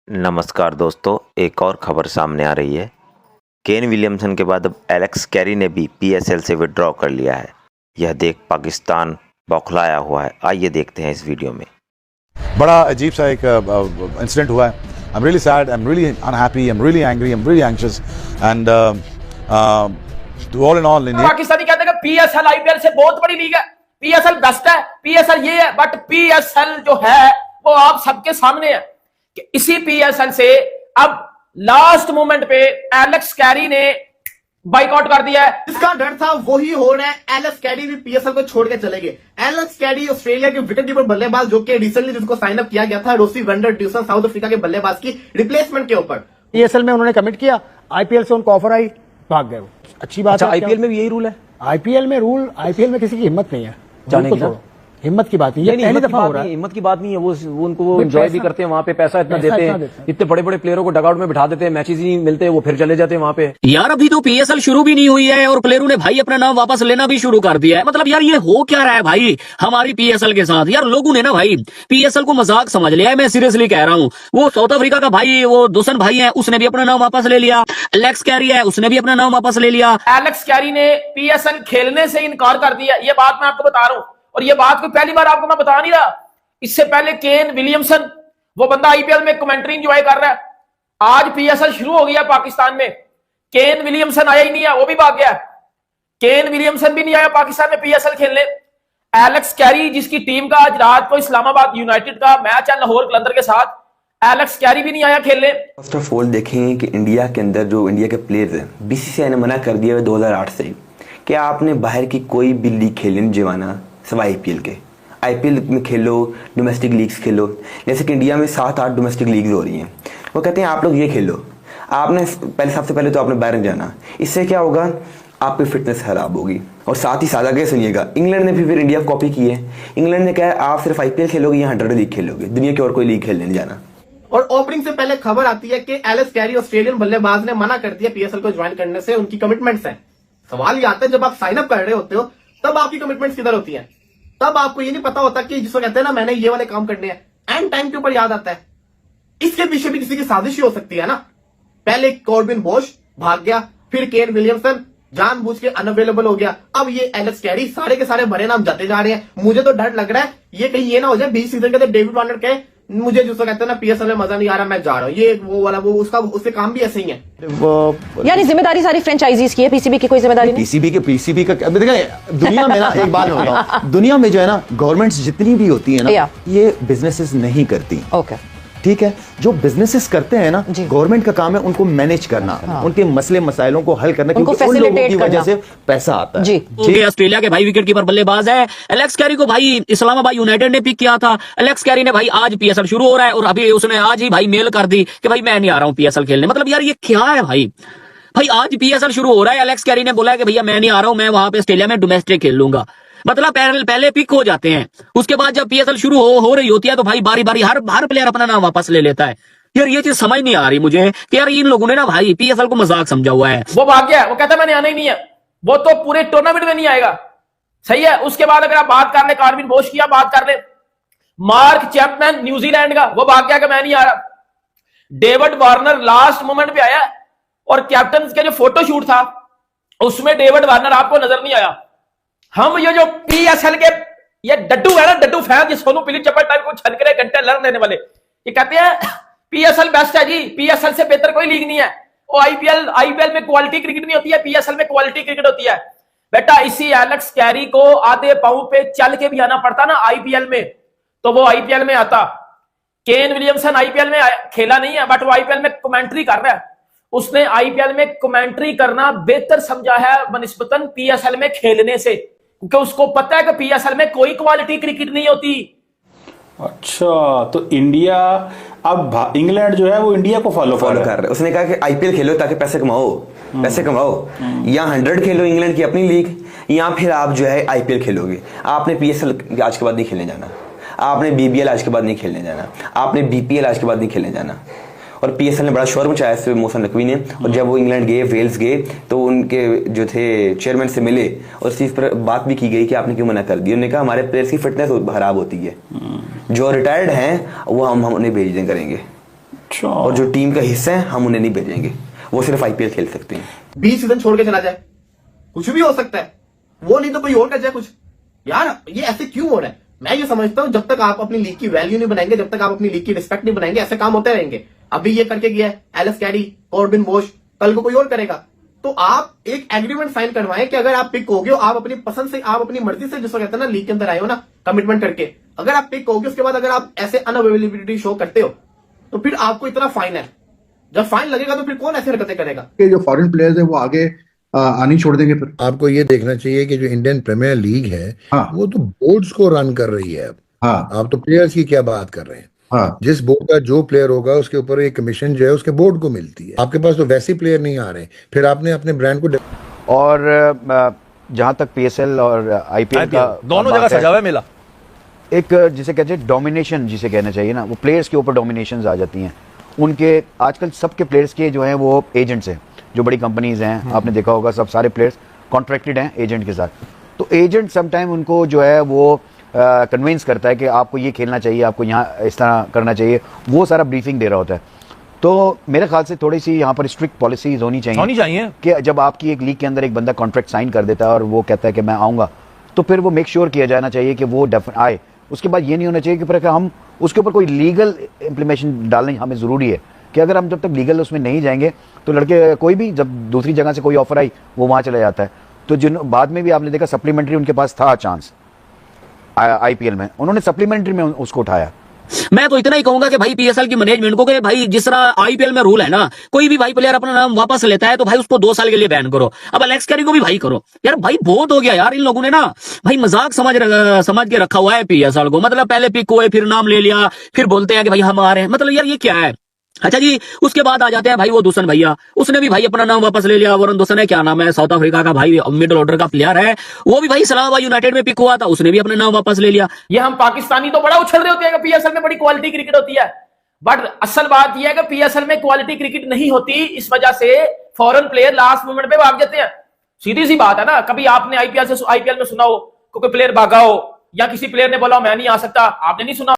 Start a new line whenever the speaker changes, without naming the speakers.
नमस्कार दोस्तों, एक और खबर सामने आ रही है। केन विलियमसन के बाद अब एलेक्स कैरी ने भी पीएसएल से विड्रॉ कर लिया है। यह देख पाकिस्तान बौखलाया हुआ है। आइए देखते हैं इस वीडियो में।
बड़ा अजीब सा एक इंसिडेंट हुआ है। I am really sad, I am really unhappy, I am really angry, I am really anxious and all in all
Pakistani कहते हैं कि पीएसएल आईपीएल से बहुत बड़ी लीग है, पीएसएल बेस्ट है, पीएसएल ये है, बट पीएसएल जो है वो आप सबके सामने है कि इसी पीएसएल से अब लास्ट मोमेंट पे एलेक्स कैरी ने बाइकआउट कर दिया है।
जिसका डर था वही हो रहा है। एलेक्स कैरी भी पीएसएल को छोड़ के चले गए। एलेक्स कैरी ऑस्ट्रेलिया के विकेट कीपर बल्लेबाज जो कि रिसेंटली जिसको साइन अप किया गया था Rassie van der Dussen South Africa के बल्लेबाज की रिप्लेसमेंट के ऊपर।
पीएसएल में उन्होंने कमिट किया, आईपीएल से उनको ऑफर आई, भाग गए। अच्छी बात है।
आईपीएल में भी यही रूल है।
आईपीएल में किसी की हिम्मत नहीं है
जाने की ना?
हिम्मत की बात नहीं है, पहली दफा हो रहा है।
हिम्मत की बात नहीं है, वो उनको एंजॉय भी करते हैं वहां पे, पैसा इतना देते हैं, इतने बड़े बड़े प्लेयरों को डगआउट में बिठा देते हैं, मैचेस ही नहीं मिलते, वो फिर चले जाते हैं वहां पे।
यार अभी तो पीएसएल शुरू भी नहीं हुई है और प्लेयरों ने भाई अपना नाम वापस लेना भी शुरू कर दिया है। मतलब यार ये हो क्या रहा है भाई हमारी पीएसएल के साथ। यार लोगों ने ना भाई पीएसएल को मजाक समझ लिया है, मैं सीरियसली कह रहा हूँ। वो साउथ अफ्रीका का भाई वो दुसन भाई है, उसने भी अपना नाम वापस ले लिया। एलेक्स कैरी है, उसने भी अपना नाम वापस ले लिया।
एलेक्स कैरी ने पीएसएल खेलने से इनकार कर दिया, ये बात मैं आपको बता रहा हूं। और ये बात कोई पहली बार आपको मैं बता नहीं रहा। इससे पहले केन विलियमसन वो बंदा आईपीएल में कमेंट्री एंजॉय कर रहा है। आज पीएसएल शुरू हो गया पाकिस्तान में, केन विलियमसन आया ही नहीं है, वो भी भाग गया। केन विलियमसन भी नहीं आया पाकिस्तान में पीएसएल खेलने। एलेक्स कैरी जिसकी टीम का आज रात को इस्लामाबाद यूनाइटेड का मैच है लाहौर कलंदर के साथ, एलेक्स कैरी भी नहीं आया खेलने।
फर्स्ट ऑफ ऑल देखें कि इंडिया के अंदर जो इंडिया के प्लेयर्स हैं, बीसीसीआई ने मना कर दिया है 2008 से कि आपने बाहर की कोई भी लीग खेलने नहीं जवाना सिवाय आईपीएल के। आईपीएल में खेलो, डोमेस्टिक लीग्स खेलो। जैसे कि इंडिया में 7-8 डोमेस्टिक लीग्स हो रही हैं, वो कहते हैं आप लोग ये खेलो। आपने सबसे पहले तो आपने बाहर जाना, इससे क्या होगा, आपकी फिटनेस खराब होगी। और साथ ही साथ आगे सुनिएगा, इंग्लैंड ने भी फिर इंडिया को कॉपी की है। इंग्लैंड ने कहा आप सिर्फ आईपीएल खेलोगे या 100 लीग खेलोगे, दुनिया की और कोई लीग खेलने नहीं जाना।
और ओपनिंग से पहले खबर आती है कि एलेक्स कैरी ऑस्ट्रेलियन बल्लेबाज ने मना कर दिया पीएसएल को ज्वाइन करने से, उनकी कमिटमेंट्स हैं। सवाल ये आता है जब आप साइन अप कर रहे होते हो तब आपकी कमिटमेंट्स किधर होती हैं? तब आपको ये नहीं पता होता कि जिसको कहते हैं ना मैंने ये वाले काम करने हैं, एंड टाइम के ऊपर याद आता है। इसके पीछे भी किसी की साजिश ही हो सकती है ना। पहले कॉर्बिन बोश भाग गया, फिर केन विलियमसन जानबूझ के अनअवेलेबल हो गया, अब ये एलेक्स कैरी, सारे के सारे भरे नाम जाते जा रहे हैं। मुझे तो डर लग रहा है ये कहीं ये ना हो जाए 20 सीजन के डेविड वार्नर के मुझे जिसको कहते हैं ना पीएसएल में मजा नहीं आ रहा मैं जा रहा हूं, ये वो वाला वो उसके काम भी ऐसे ही है।
यानी जिम्मेदारी सारी फ्रेंचाइजीज की है, पीसीबी की कोई जिम्मेदारी नहीं।
पीसीबी का दुनिया में ना एक बात बताऊं, दुनिया में जो है ना गवर्नमेंट्स जितनी भी होती है ना ये बिजनेसेस नहीं करती।
ओके
ठीक है, जो बिजनेसेस करते हैं ना गवर्नमेंट का काम है उनको मैनेज करना, उनके मसले मसाइलों को हल करना, क्योंकि उन लोगों की वजह से पैसा आता है।
जी ऑस्ट्रेलिया के भाई विकेट कीपर बल्लेबाज है एलेक्स कैरी को भाई इस्लामाबाद यूनाइटेड ने पिक किया था। एलेक्स कैरी ने भाई आज पीएसएल शुरू हो रहा है और अभी उसने आज ही भाई मेल कर दी कि भाई मैं नहीं आ रहा हूं पीएसएल खेलने। मतलब यार ये क्या है भाई आज पीएसएल शुरू हो रहा है, एलेक्स कैरी ने बोला है कि भैया मैं नहीं आ रहा हूं, मैं वहां पे ऑस्ट्रेलिया में डोमेस्टिक खेल लूंगा। मतलब पहले पिक हो जाते हैं, उसके बाद जब पीएसएल शुरू हो रही होती है तो भाई बारी बारी हर प्लेयर अपना नाम वापस ले लेता है। यार ये चीज समझ नहीं आ रही मुझे कि यार इन लोगों ने ना भाई पीएसएल को मजाक समझा हुआ है।
वो भाग गया, वो कहता है मैंने आना ही नहीं है, वो तो पूरे टूर्नामेंट में नहीं आएगा। सही है। उसके बाद अगर आप बात कर ले कॉर्बिन बोश की, बात कर ले मार्क चैपमैन न्यूजीलैंड का, वो भाग गया कि मैं नहीं आ रहा। डेविड वार्नर लास्ट मोमेंट पे आया और कैप्टन का जो फोटोशूट था उसमें डेविड वार्नर आपको नजर नहीं आया। हम ये जो पीएसएल के ये डड्डू है ना, डड्डू फैन, जिस सोनू पीली चप्पल टाइप को छनकरे घंटे लड़ देने वाले, ये कहते हैं पीएसएल बेस्ट है जी, पीएसएल से बेहतर कोई लीग नहीं है। और आईपीएल में क्वालिटी क्रिकेट नहीं होती है, पीएसएल में क्वालिटी क्रिकेट होती है। बेटा इसी एलेक्स कैरी को आधे पांव पे चल के भी आना पड़ता ना आईपीएल में, तो वो आईपीएल में आता। केन विलियमसन आईपीएल में खेला नहीं है, बट वो आईपीएल में कमेंट्री कर रहा है। उसने आईपीएल में कमेंट्री करना बेहतर समझा है बनिस्बतन पीएसएल में खेलने से, क्योंकि उसको पता है कि पीएसएल में कोई क्वालिटी क्रिकेट नहीं होती।
अच्छा, तो इंडिया अब इंग्लैंड जो है वो इंडिया को फॉलो कर रहा है।
उसने कहा कि आईपीएल खेलो ताकि पैसे कमाओ, या 100 खेलो इंग्लैंड की अपनी लीग, या फिर आप जो है आईपीएल खेलोगे। आपने पीएसएल आज के बाद नहीं खेलने जाना, आपने बीबीएल आज के बाद नहीं खेलने जाना, आपने बीपीएल आज के बाद नहीं खेलने जाना। और पीएसएल ने बड़ा शोर मचाया इस मोहसिन नकवी ने, और जब वो इंग्लैंड गए, वेल्स गए, तो उनके जो थे चेयरमैन से मिले और इस चीज़ पर बात भी की गई कि आपने क्यों मना कर दी। उन्होंने कहा हमारे प्लेयर्स की फिटनेस खराब होती है, जो रिटायर्ड हैं वो हम उन्हें भेज दें करेंगे।
अच्छा।
और जो टीम का हिस्सा है हम उन्हें नहीं भेजेंगे, वो सिर्फ आईपीएल खेल सकते हैं।
20 सीजन छोड़ के चला जाए, कुछ भी हो सकता है, वो नहीं तो कोई और कर जाए कुछ। यार ये ऐसे क्यों हो रहा है? मैं ये समझता हूं जब तक आप अपनी लीग की वैल्यू नहीं बनाएंगे, जब तक आप अपनी लीग की रिस्पेक्ट नहीं बनाएंगे, ऐसे काम होते रहेंगे। अभी ये करके गया है एलेक्स कैरी, कॉर्बिन बोश, कल को कोई और करेगा। तो आप एक एग्रीमेंट साइन करवाएं कि अगर आप पिक हो गए, आप अपनी पसंद से, आप अपनी मर्जी से, जिसको कहते हैं ना लीग के अंदर आए हो ना कमिटमेंट करके, अगर आप पिक हो गए उसके बाद अगर आप ऐसे अनअवेलेबिलिटी शो करते हो तो फिर आपको इतना फाइन है। जब फाइन लगेगा तो फिर कौन ऐसी हरकतें करेगा?
जो फॉरेन प्लेयर्स है वो आगे आनी छोड़ देंगे। फिर आपको ये देखना चाहिए कि जो इंडियन प्रीमियर लीग है, हाँ, वो तो बोर्ड्स को रन कर रही है। हाँ, आप तो प्लेयर्स की क्या बात कर रहे हैं। हाँ, जिस बोर्ड का जो प्लेयर होगा उसके ऊपर एक कमीशन जो है उसके बोर्ड को मिलती है। आपके पास तो वैसे प्लेयर नहीं आ रहे, फिर आपने अपने ब्रांड को।
और जहां तक पीएसएल और आईपीएल का
दोनों जगह सजा हुआ है मेला।
एक जिसे कहते हैं डोमिनेशन, जिसे कहना चाहिए ना, वो प्लेयर्स के ऊपर डोमिनेशंस आ जाती हैं। उनके आजकल सबके प्लेयर्स के जो हैं वो एजेंट्स हैं, जो बड़ी कंपनीज हैं, आपने देखा होगा सब सारे प्लेयर्स कॉन्ट्रैक्टेड हैं एजेंट के साथ। तो एजेंट समटाइम उनको जो है वो कन्विंस करता है कि आपको ये खेलना चाहिए, आपको यहाँ इस तरह करना चाहिए, वो सारा ब्रीफिंग दे रहा होता है। तो मेरे ख्याल से थोड़ी सी यहाँ पर स्ट्रिक्ट पॉलिसीज होनी चाहिए कि जब आपकी एक लीग के अंदर एक बंदा कॉन्ट्रैक्ट साइन कर देता है और वो कहता है कि मैं आऊँगा, तो फिर वो मेक श्योर किया जाना चाहिए कि वो आए। उसके बाद ये नहीं होना चाहिए कि फिर हम उसके ऊपर कोई लीगल इम्प्लीमेशन डालना हमें ज़रूरी है कि अगर हम जब तक लीगल उसमें नहीं जाएंगे तो लड़के कोई भी जब दूसरी जगह से कोई ऑफर आई वो वहाँ चला जाता है। तो जिन बाद में भी आपने देखा सप्लीमेंट्री उनके पास था चांस आईपीएल में, उन्होंने सप्लीमेंट्री में उसको उठाया।
मैं तो इतना ही कहूंगा कि भाई पीएसएल की मैनेजमेंट को कि भाई जिस तरह आईपीएल में रूल है ना, कोई भी भाई प्लेयर अपना नाम वापस लेता है तो भाई उसको 2 साल के लिए बैन करो। अब एलेक्स कैरी को भी भाई करो यार, भाई बहुत हो गया यार। इन लोगों ने ना भाई मजाक समझ के रखा हुआ है पीएसएल को। मतलब पहले पिक हुए, फिर नाम ले लिया, फिर बोलते हैं कि भाई हम आ रहे हैं। मतलब यार ये क्या है? अच्छा जी, उसके बाद आ जाते हैं भाई वो दुसन भैया, उसने भी भाई अपना नाम वापस ले लिया। वरुण दुसन है, क्या नाम है, साउथ अफ्रीका का भाई मिडिल ऑर्डर का प्लेयर है, वो भी भाई इस्लामाबाद यूनाइटेड में पिक हुआ था, उसने भी अपना नाम वापस ले लिया।
ये हम पाकिस्तानी तो बड़ा उछल रहे होते हैं कि पीएसएल में बड़ी क्वालिटी क्रिकेट होती है, बट असल बात यह है कि पीएसएल में क्वालिटी क्रिकेट नहीं होती। इस वजह से फॉरेन प्लेयर लास्ट मोमेंट पे भाग जाते हैं। सीधी सी बात है ना। कभी आपने आईपीएल में सुना हो कोई प्लेयर भागा हो या किसी प्लेयर ने बोला मैं नहीं आ सकता? आपने नहीं सुना।